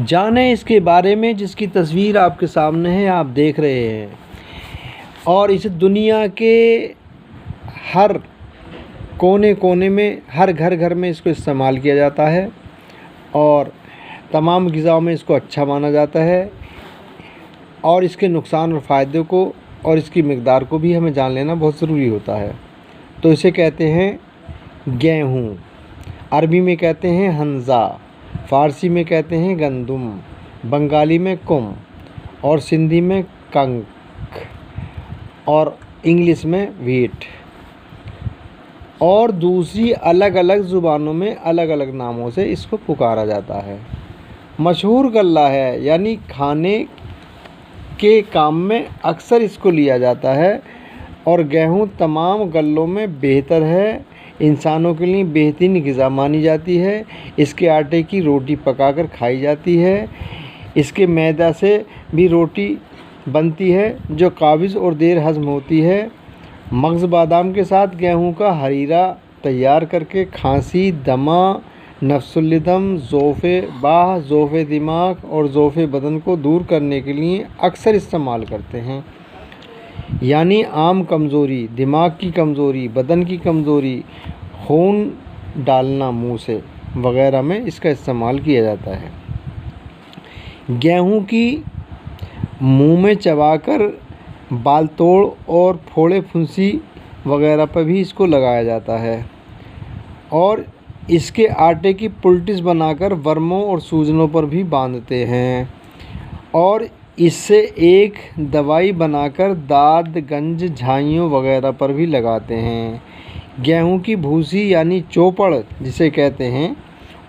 جانیں اس کے بارے میں جس کی تصویر آپ کے سامنے ہے، آپ دیکھ رہے ہیں، اور اس دنیا کے ہر کونے کونے میں، ہر گھر میں اس کو استعمال کیا جاتا ہے، اور تمام غذاؤں میں اس کو اچھا مانا جاتا ہے، اور اس کے نقصان اور فائدے کو اور اس کی مقدار کو بھی ہمیں جان لینا بہت ضروری ہوتا ہے۔ تو اسے کہتے ہیں گیہوں، عربی میں کہتے ہیں ہنزا، فارسی میں کہتے ہیں گندم، بنگالی میں کم، اور سندھی میں کنک، اور انگلش میں ویٹ، اور دوسری الگ الگ زبانوں میں الگ الگ ناموں سے اس کو پکارا جاتا ہے۔ مشہور غلہ ہے، یعنی کھانے کے کام میں اکثر اس کو لیا جاتا ہے، اور گیہوں تمام غلوں میں بہتر ہے، انسانوں کے لیے بہترین غذا مانی جاتی ہے۔ اس کے آٹے کی روٹی پکا کر کھائی جاتی ہے۔ اس کے میدہ سے بھی روٹی بنتی ہے جو قابض اور دیر ہضم ہوتی ہے۔ مغز بادام کے ساتھ گیہوں کا حریرہ تیار کر کے کھانسی، دمہ، نفس الدم، ضعف باہ، ضعف دماغ اور ضعف بدن کو دور کرنے کے لیے اکثر استعمال کرتے ہیں۔ یعنی عام کمزوری، دماغ کی کمزوری، بدن کی کمزوری، خون ڈالنا منہ سے وغیرہ میں اس کا استعمال کیا جاتا ہے۔ گیہوں کی منہ میں چبا کر بال توڑ اور پھوڑے پھنسی وغیرہ پر بھی اس کو لگایا جاتا ہے، اور اس کے آٹے کی پلٹس بنا کر ورموں اور سوجنوں پر بھی باندھتے ہیں، اور اس سے ایک دوائی بنا کر داد، گنج، جھائیوں وغیرہ پر بھی لگاتے ہیں۔ گیہوں کی بھوسی یعنی چوپڑ جسے کہتے ہیں،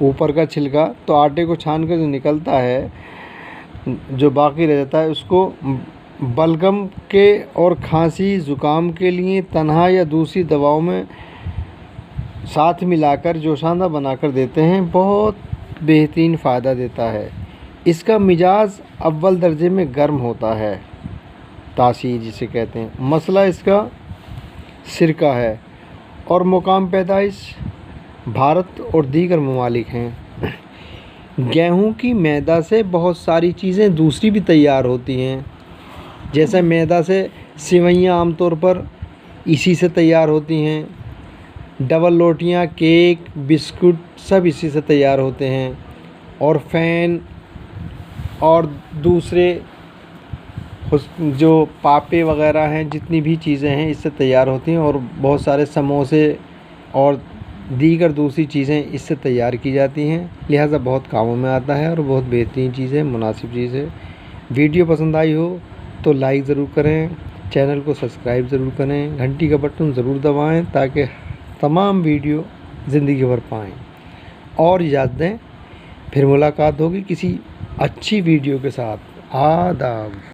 اوپر کا چھلکا، تو آٹے کو چھان کر جو نکلتا ہے، جو باقی رہ جاتا ہے، اس کو بلغم کے اور کھانسی زکام کے لیے تنہا یا دوسری دواؤں میں ساتھ ملا کر جوشاندہ بنا کر دیتے ہیں، بہت بہترین فائدہ دیتا ہے۔ اس کا مزاج اول درجے میں گرم ہوتا ہے، تاثیر جسے کہتے ہیں، مسئلہ اس کا سرکہ ہے، اور مقام پیدائش بھارت اور دیگر ممالک ہیں۔ گیہوں کی میدہ سے بہت ساری چیزیں دوسری بھی تیار ہوتی ہیں، جیسے میدہ سے سوئیاں عام طور پر اسی سے تیار ہوتی ہیں، ڈبل روٹیاں، کیک، بسکٹ سب اسی سے تیار ہوتے ہیں، اور فین اور دوسرے جو پاپے وغیرہ ہیں، جتنی بھی چیزیں ہیں اس سے تیار ہوتی ہیں، اور بہت سارے سموسے اور دیگر دوسری چیزیں اس سے تیار کی جاتی ہیں، لہٰذا بہت کاموں میں آتا ہے اور بہت بہترین چیز ہے، مناسب چیز ہے۔ ویڈیو پسند آئی ہو تو لائک ضرور کریں، چینل کو سبسکرائب ضرور کریں، گھنٹی کا بٹن ضرور دبائیں تاکہ تمام ویڈیو زندگی بھر پائیں، اور اجازت دیں پھر ملاقات ہوگی کسی اچھی ویڈیو کے ساتھ۔ آداب۔